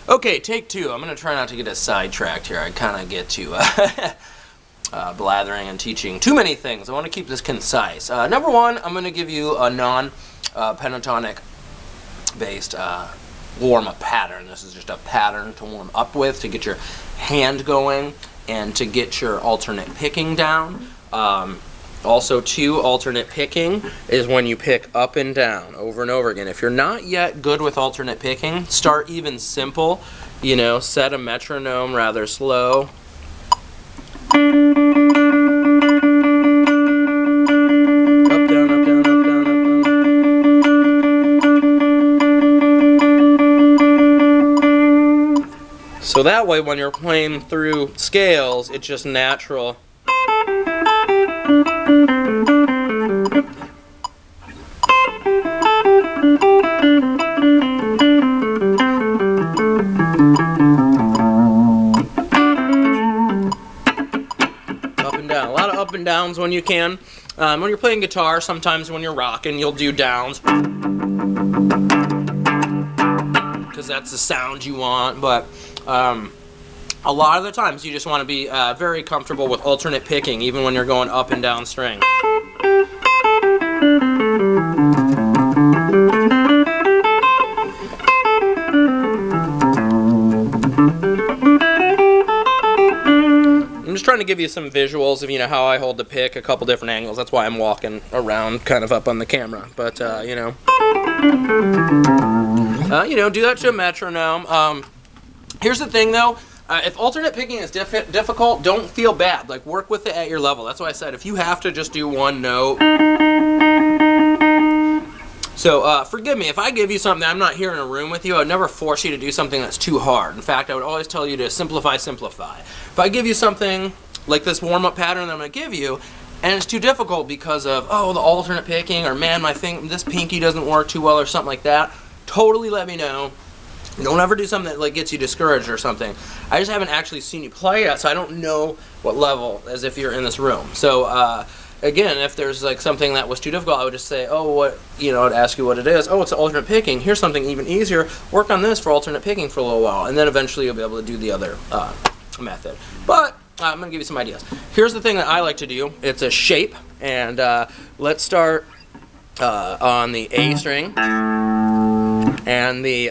Okay, take two. I'm going to try not to get us sidetracked here. I kind of get to blathering and teaching too many things. I want to keep this concise. Number one, I'm going to give you a non-pentatonic based warm-up pattern. This is just a pattern to warm up with, to get your hand going and to get your alternate picking down. Also, too, alternate picking is when you pick up and down over and over again. If you're not yet good with alternate picking, start even simple. You know, set a metronome rather slow. Up, down, up, down, up, down, up, down. So that way, when you're playing through scales, it's just natural. Up and downs when you can. When you're playing guitar, sometimes when you're rocking, you'll do downs because that's the sound you want, but a lot of the times you just want to be very comfortable with alternate picking, even when you're going up and down string. I'm just trying to give you some visuals of, you know, how I hold the pick, a couple different angles. That's why I'm walking around kind of up on the camera. But, you know, do that to a metronome. Here's the thing, though. If alternate picking is difficult, don't feel bad. Like, work with it at your level. That's why I said if you have to just do one note. So, forgive me, if I give you something, I'm not here in a room with you, I would never force you to do something that's too hard. In fact, I would always tell you to simplify, simplify. If I give you something like this warm-up pattern that I'm going to give you, and it's too difficult because of, oh, the alternate picking, or man, this pinky doesn't work too well, or something like that, totally let me know. Don't ever do something that like gets you discouraged or something. I just haven't actually seen you play yet, so I don't know what level, as if you're in this room. So, again, if there's like something that was too difficult, I would just say, oh, what, you know, I'd ask you what it is. Oh, it's alternate picking. Here's something even easier. Work on this for alternate picking for a little while, and then eventually you'll be able to do the other method. But I'm going to give you some ideas. Here's the thing that I like to do. It's a shape, and let's start on the A string and the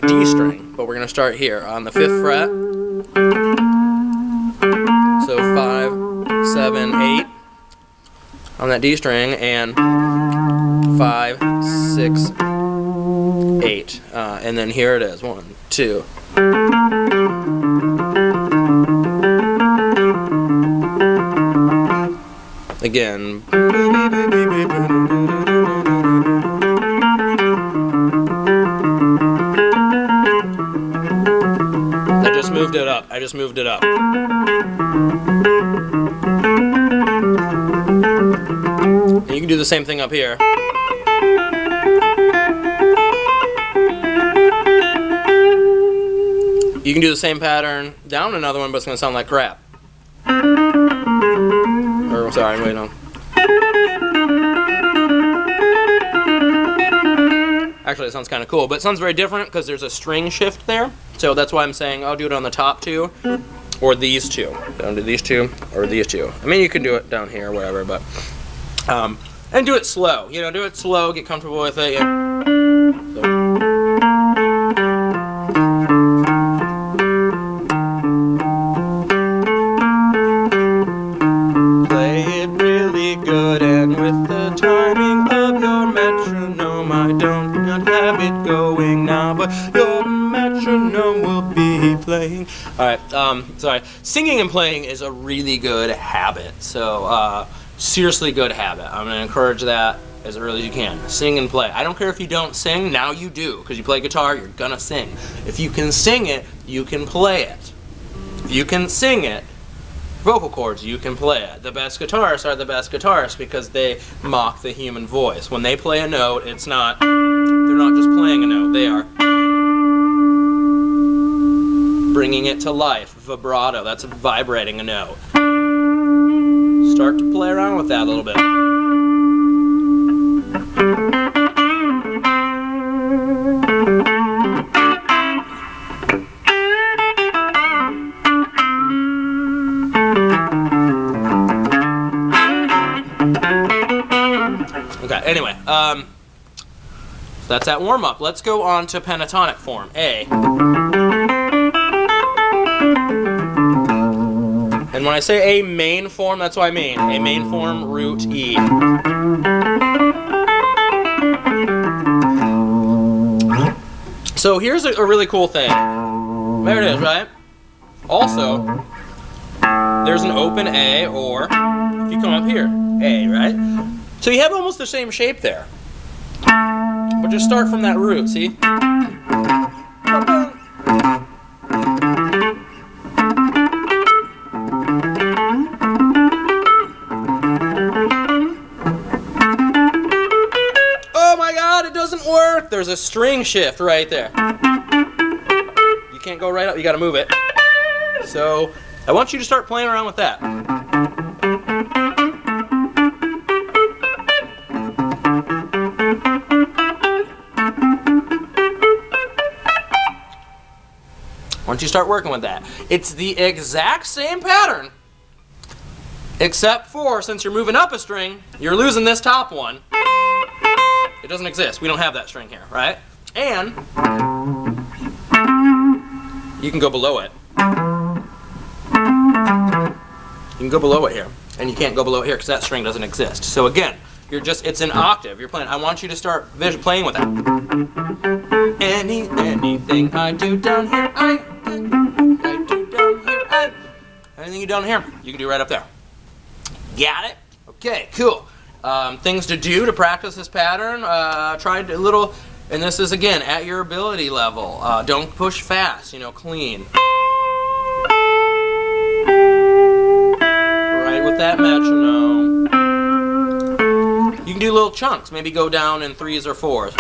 D string, but we're going to start here on the 5th fret. So 5, 7, 8 on that D string, and 5, 6, 8. And then here it is. 1, 2. Again. I just moved it up. And you can do the same thing up here. You can do the same pattern down another one, but it's going to sound like crap. Or, sorry, wait, no. Actually, it sounds kind of cool, but it sounds very different because there's a string shift there. So that's why I'm saying I'll do it on the top two, or these two. Down to these two, or these two. I mean, you can do it down here, whatever, but... and do it slow. You know, do it slow, get comfortable with it. Yeah. So. Play it really good, and with the timing of your metronome, I don't not have it going now, but your metronome will be playing. Alright, sorry. Singing and playing is a really good habit. So, seriously good habit. I'm going to encourage that as early as you can. Sing and play. I don't care if you don't sing, now you do. Because you play guitar, you're going to sing. If you can sing it, you can play it. If you can sing it, vocal cords, you can play it. The best guitarists are the best guitarists because they mock the human voice. When they play a note, it's not, they're not just playing a note, they are bringing it to life. Vibrato, that's vibrating a note. Start to play around with that a little bit. That's that warm-up. Let's go on to pentatonic form. A. And when I say A main form, that's what I mean. A main form, root, E. So here's a really cool thing. There it is, right? Also, there's an open A, or if you come up here, A, right? So you have almost the same shape there. But just start from that root, see? Oh my God, it doesn't work! There's a string shift right there. You can't go right up, you gotta move it. So, I want you to start playing around with that. Once you start working with that, it's the exact same pattern, except for, since you're moving up a string, you're losing this top one. It doesn't exist. We don't have that string here, right? And you can go below it. You can go below it here, and you can't go below it here because that string doesn't exist. So again, it's an octave. You're playing. I want you to start playing with that. Anything I do down here, I do down here, anything you do down here, you can do right up there. Got it? Okay, cool. Things to do to practice this pattern. Try a little, and this is again at your ability level. Don't push fast. Clean. Right with that metronome. You can do little chunks. Maybe go down in 3s or 4s.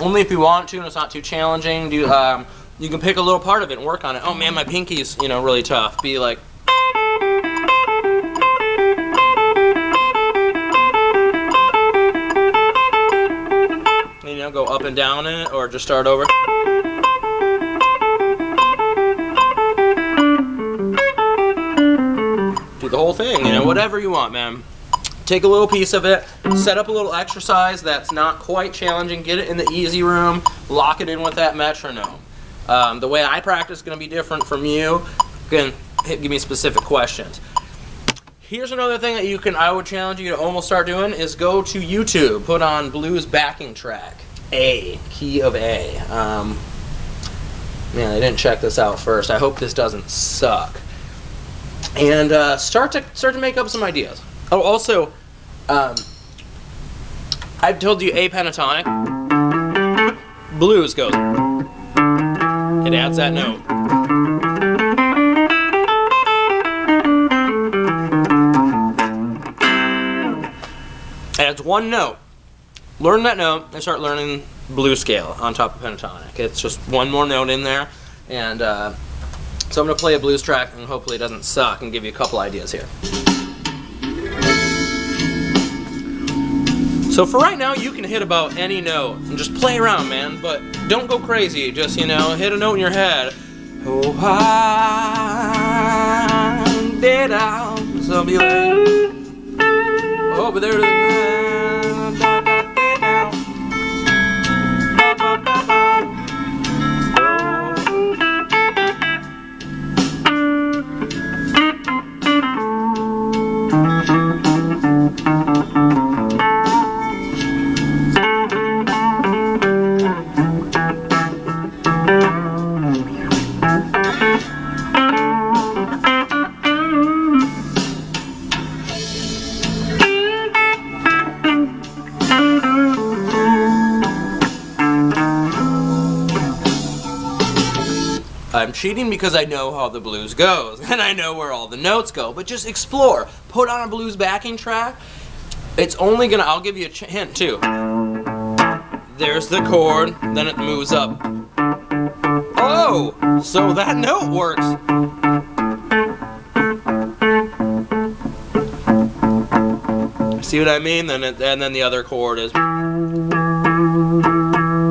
Only if you want to, and it's not too challenging. You can pick a little part of it and work on it. Oh man, my pinky's really tough. Be like, go up and down in it, or just start over. Do the whole thing, whatever you want, man. Take a little piece of it, set up a little exercise that's not quite challenging, get it in the easy room, lock it in with that metronome. The way I practice is going to be different from you. You can give me specific questions. Here's another thing that I would challenge you to almost start doing is go to YouTube, put on blues backing track, A, key of A. Man, I didn't check this out first. I hope this doesn't suck. And start to make up some ideas. Oh, also, I've told you A pentatonic. Blues goes. It adds that note. Adds one note. Learn that note and start learning blues scale on top of pentatonic. It's just one more note in there. And so I'm going to play a blues track and hopefully it doesn't suck and give you a couple ideas here. So for right now, you can hit about any note and just play around, man. But don't go crazy. Just, hit a note in your head. Oh, I did out. So be like, oh, but there it is. I'm cheating because I know how the blues goes and I know where all the notes go, but just explore. Put on a blues backing track. It's only gonna, I'll give you a hint too. There's the chord, then it moves up. Oh, so that note works. See what I mean? And then the other chord is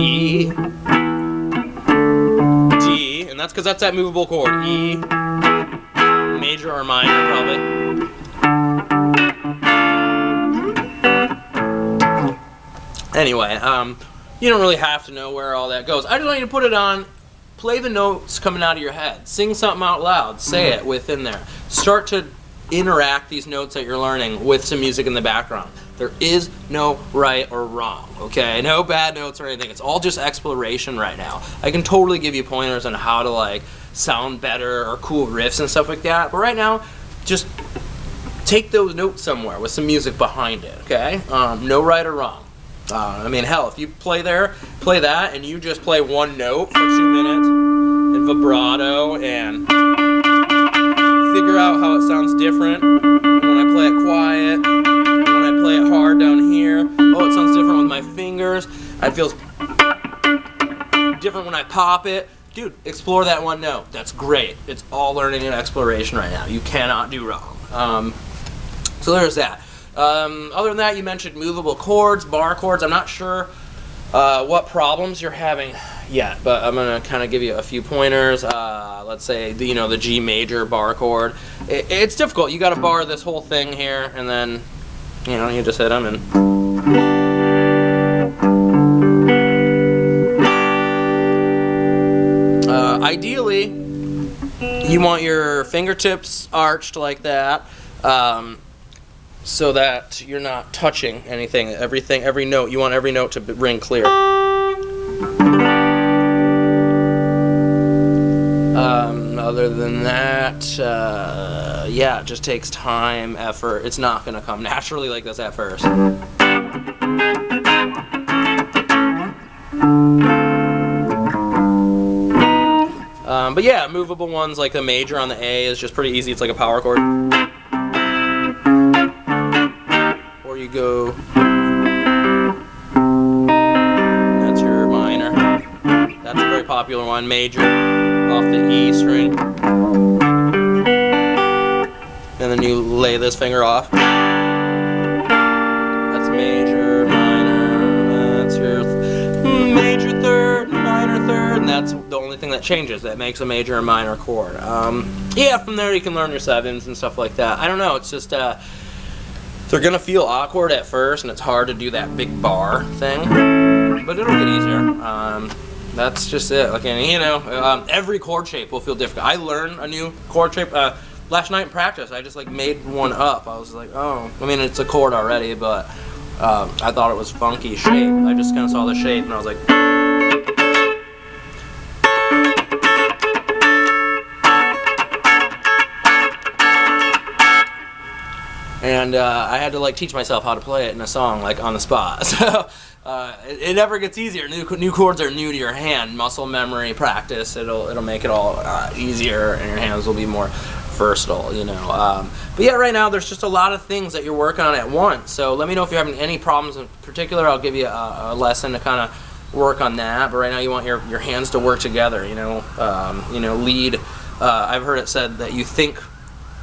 E, D, and that's because that's that movable chord. E, major major or minor, probably. Anyway, you don't really have to know where all that goes. I just want you to put it on, play the notes coming out of your head. Sing something out loud. Say it within there. Start to interact these notes that you're learning with some music in the background. There is no right or wrong, okay? No bad notes or anything. It's all just exploration right now. I can totally give you pointers on how to like sound better or cool riffs and stuff like that. But right now, just take those notes somewhere with some music behind it, okay? No right or wrong. I mean, hell, if you play that, and you just play one note for 2 minutes in vibrato and figure out how it sounds different when I play it quiet, when I play it hard down here. Oh, it sounds different with my fingers. It feels different when I pop it. Dude, explore that one note. That's great. It's all learning and exploration right now. You cannot do wrong. So there's that. Other than that, you mentioned movable chords, bar chords. I'm not sure what problems you're having yet, but I'm going to kind of give you a few pointers. Let's say, the G major bar chord. It's difficult. You got to bar this whole thing here, and then, you just hit them. And ideally, you want your fingertips arched like that. So that you're not touching anything, every note. You want every note to ring clear. Other than that, yeah, it just takes time, effort. It's not going to come naturally like this at first. But yeah, movable ones like the major on the A is just pretty easy. It's like a power chord. You go, that's your minor. That's a very popular one, major, off the E string. And then you lay this finger off. That's major, minor, that's your major third, minor third, and that's the only thing that changes, that makes a major and minor chord. Yeah, from there you can learn your sevens and stuff like that. I don't know, it's just, they're going to feel awkward at first, and it's hard to do that big bar thing, but it'll get easier. That's just it. Like, every chord shape will feel different. I learned a new chord shape last night in practice. I just made one up. I was like, oh, I mean, it's a chord already, but I thought it was funky shape. I just kind of saw the shape, and I was like, and I had to teach myself how to play it in a song on the spot. So it never gets easier. New chords are new to your hand. Muscle memory, practice. It'll make it all easier, and your hands will be more versatile. But yeah, right now there's just a lot of things that you're working on at once. So let me know if you're having any problems in particular. I'll give you a lesson to kind of work on that. But right now you want your hands to work together. Lead. I've heard it said that you think.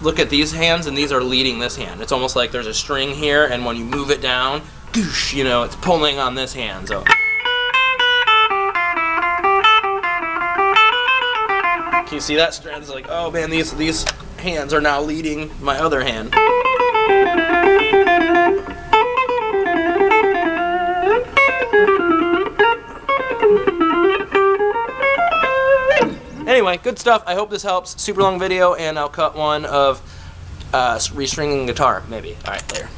Look at these hands, and these are leading this hand. It's almost like there's a string here, and when you move it down, goosh, it's pulling on this hand. So, can you see that string? It's like, oh man, these hands are now leading my other hand. Anyway, good stuff. I hope this helps. Super long video, and I'll cut one of restringing guitar, maybe. All right, later.